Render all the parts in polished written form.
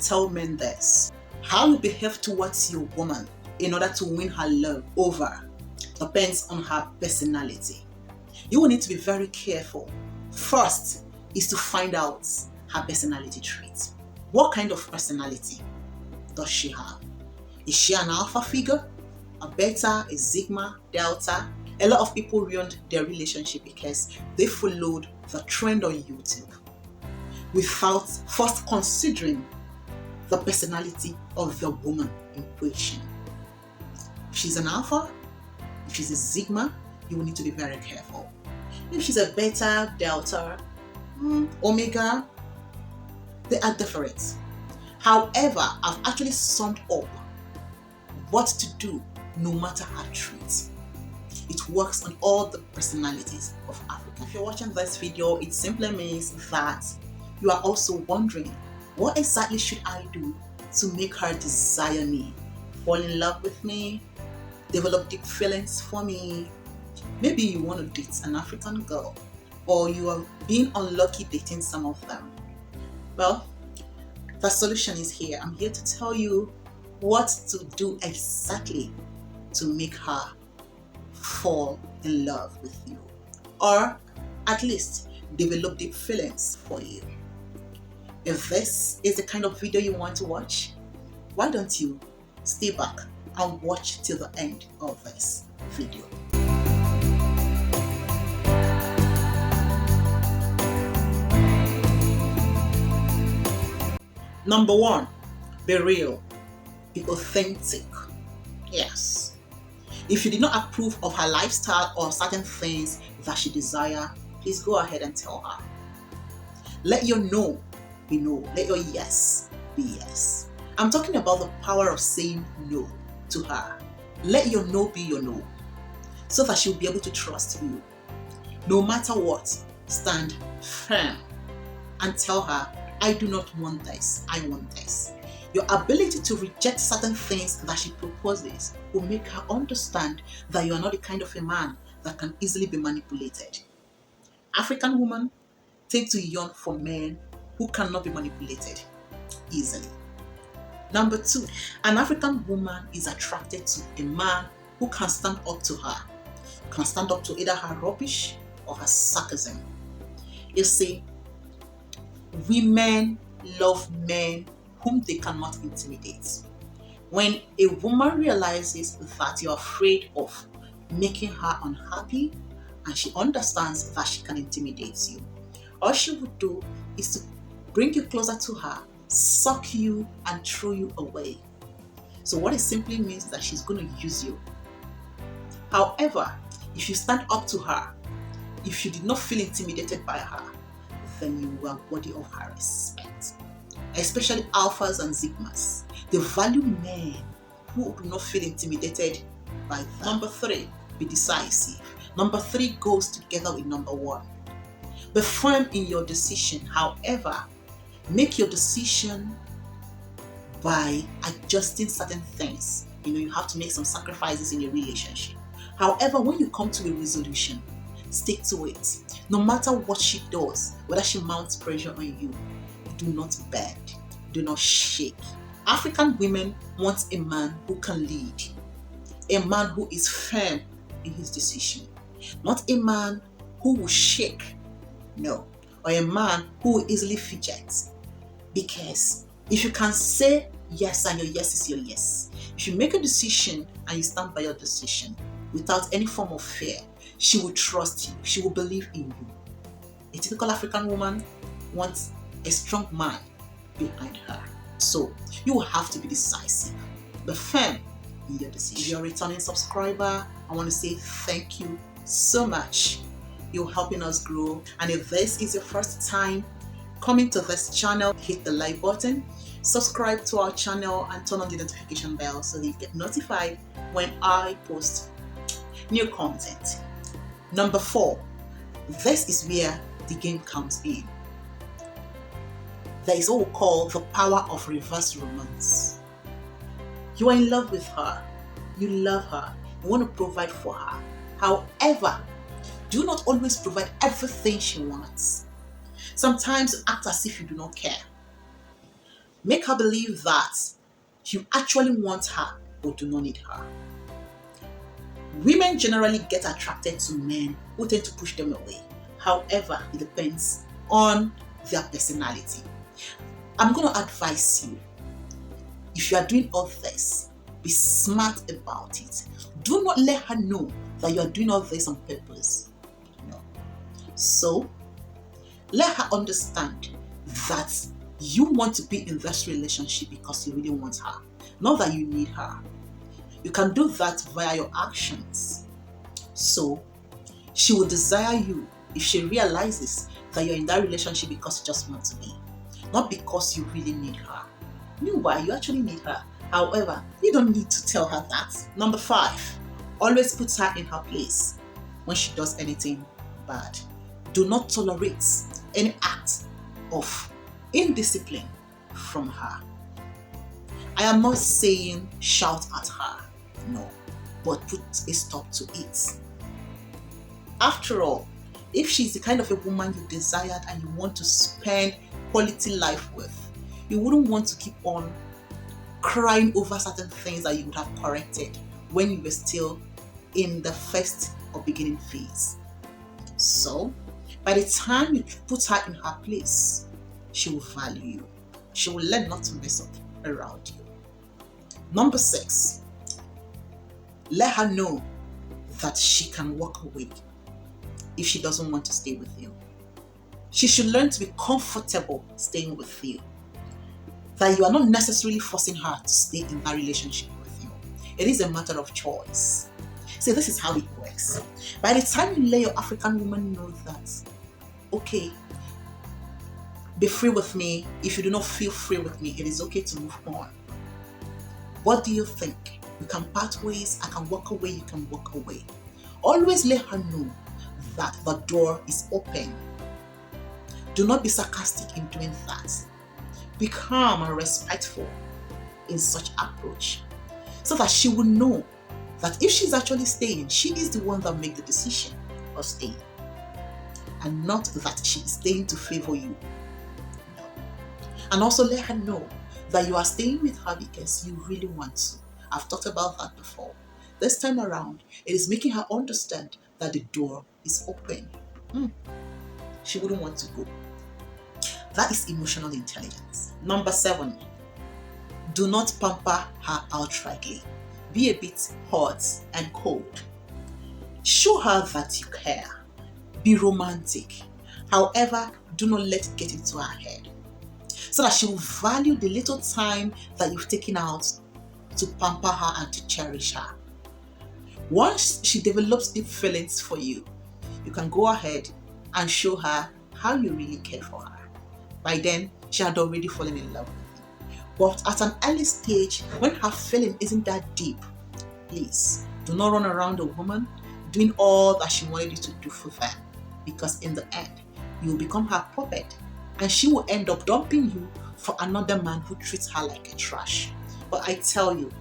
tell men this. How you behave towards your woman in order to win her love over depends on her personality. You will need to be very careful. First is to find out her personality traits. What kind of personality does she have? Is she an alpha figure, a beta, a sigma, delta? A lot of people ruined their relationship because they followed the trend on YouTube without first considering the personality of the woman in question. If she's an alpha, if she's a sigma, you will need to be very careful. If she's a beta, delta, omega, they are different. However, I've actually summed up what to do no matter her traits. It works on all the personalities of Africa. If you're watching this video, it simply means that you are also wondering, what exactly should I do to make her desire me, fall in love with me, develop deep feelings for me? Maybe you want to date an African girl, or you are being unlucky dating some of them. Well, the solution is here. I'm here to tell you what to do exactly to make her fall in love with you, or at least develop deep feelings for you. If this is the kind of video you want to watch, why don't you stay back and watch till the end of this video. Number 1, be real, be authentic. Yes. If you did not approve of her lifestyle or certain things that she desires, please go ahead and tell her. Let your no be no. Let your yes be yes. I'm talking about the power of saying no to her. Let your no be your no, so that she'll be able to trust you. No matter what, stand firm and tell her, I do not want this, I want this. Your ability to reject certain things that she proposes will make her understand that you are not the kind of a man that can easily be manipulated. African women tend to yearn for men who cannot be manipulated easily. Number 2, an African woman is attracted to a man who can stand up to her, can stand up to either her rubbish or her sarcasm. You see, women love men whom they cannot intimidate. When a woman realizes that you're afraid of making her unhappy and she understands that she can intimidate you, all she would do is to bring you closer to her, suck you and throw you away. So what it simply means that she's going to use you. However, if you stand up to her, if you did not feel intimidated by her, then you are worthy of her respect. Especially alphas and sigmas. They value men who do not feel intimidated by them. Number 3, be decisive. Number 3 goes together with number 1. Be firm in your decision. However, make your decision by adjusting certain things. You have to make some sacrifices in your relationship. However, when you come to a resolution, stick to it. No matter what she does, whether she mounts pressure on you, do not bend, do not shake. African women want a man who can lead, a man who is firm in his decision, not a man who will shake, no, or a man who will easily fidget. Because if you can say yes and your yes is your yes, if you make a decision and you stand by your decision without any form of fear, she will trust you, she will believe in you. A typical African woman wants a strong man behind her. So you will have to be decisive, be firm in your decision. If you're a returning subscriber, I want to say thank you so much. You're helping us grow. And if this is your first time coming to this channel, hit the like button, subscribe to our channel and turn on the notification bell so that you get notified when I post new content. Number 4, this is where the game comes in. There is what we call the power of reverse romance. You are in love with her, you love her, you want to provide for her. However, do not always provide everything she wants. Sometimes you act as if you do not care. Make her believe that you actually want her but do not need her. Women generally get attracted to men who tend to push them away. However, it depends on their personality. I'm going to advise you, if you are doing all this, be smart about it. Do not let her know that you are doing all this on purpose. No. So, let her understand that you want to be in this relationship because you really want her, not that you need her. You can do that via your actions. So, she will desire you if she realizes that you're in that relationship because you just want to be, not because you really need her. Meanwhile, you actually need her. However, you don't need to tell her that. Number 5, always put her in her place when she does anything bad. Do not tolerate any act of indiscipline from her. I am not saying shout at her, no, but put a stop to it. After all, if she's the kind of a woman you desired and you want to spend quality life with, you wouldn't want to keep on crying over certain things that you would have corrected when you were still in the first or beginning phase. So, by the time you put her in her place, she will value you. She will learn not to mess up around you. Number 6, let her know that she can walk away if she doesn't want to stay with you. She should learn to be comfortable staying with you. That you are not necessarily forcing her to stay in that relationship with you. It is a matter of choice. See, this is how it works. By the time you let your African woman know that, okay, be free with me. If you do not feel free with me, it is okay to move on. What do you think? We can part ways. I can walk away. You can walk away. Always let her know that the door is open. Do not be sarcastic in doing that. Be calm and respectful in such approach, so that she will know that if she's actually staying, she is the one that makes the decision of staying, and not that she is staying to favor you. No. And also let her know that you are staying with her because you really want to. I've talked about that before. This time around, it is making her understand that the door is open. She wouldn't want to go. That is emotional intelligence. Number 7, do not pamper her outrightly. Be a bit hot and cold. Show her that you care. Be romantic. However, do not let it get into her head, so that she will value the little time that you've taken out to pamper her and to cherish her. Once she develops deep feelings for you, you can go ahead and show her how you really care for her. By then, she had already fallen in love with you. But at an early stage, when her feeling isn't that deep, please do not run around a woman doing all that she wanted you to do for them, because in the end, you will become her puppet and she will end up dumping you for another man who treats her like a trash. But I tell you,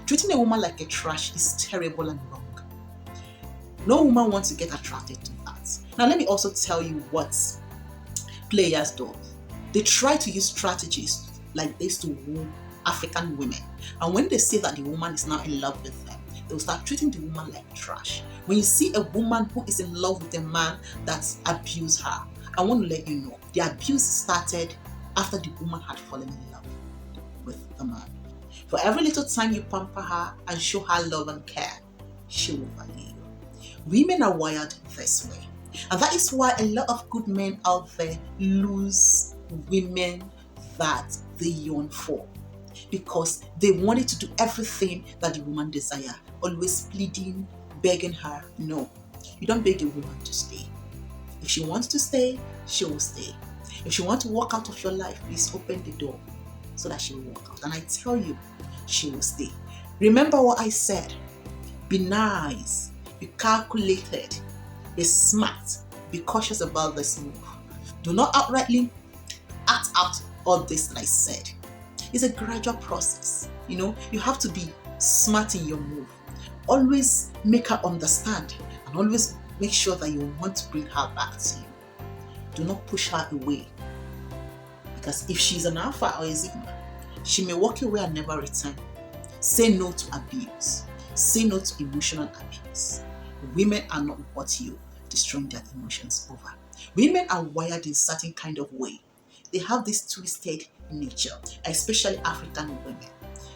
treating a woman like a trash is terrible and wrong. No woman wants to get attracted to that. Now, let me also tell you what players do. They try to use strategies like this to woo African women. And when they see that the woman is now in love with them, they'll start treating the woman like trash. When you see a woman who is in love with a man that's abused her, I want to let you know, the abuse started after the woman had fallen in love with the man. For every little time you pamper her and show her love and care, she will value you. Women are wired this way. And that is why a lot of good men out there lose women that they yearn for, because they wanted to do everything that the woman desire, always pleading, begging her. No, you don't beg a woman to stay. If she wants to stay, she will stay. If she wants to walk out of your life, please open the door so that she will walk out. And I tell you, she will stay. Remember what I said. Be nice, be calculated, be smart, be cautious about this move. Do not outrightly act out all this that I said. It's a gradual process. You have to be smart in your move. Always make her understand, and always make sure that you want to bring her back to you. Do not push her away, because if she's an alpha or a sigma, She may walk away and never return. Say no to abuse. Say no to emotional abuse. Women are not what you destroying their emotions over. Women are wired in certain kind of way. They have this twisted nature, especially African women.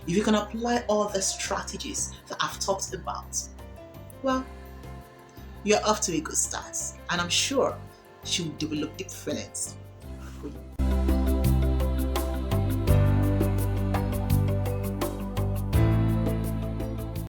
If you can apply all the strategies that I've talked about, well, you're off to a good start. And I'm sure she will develop deep feelings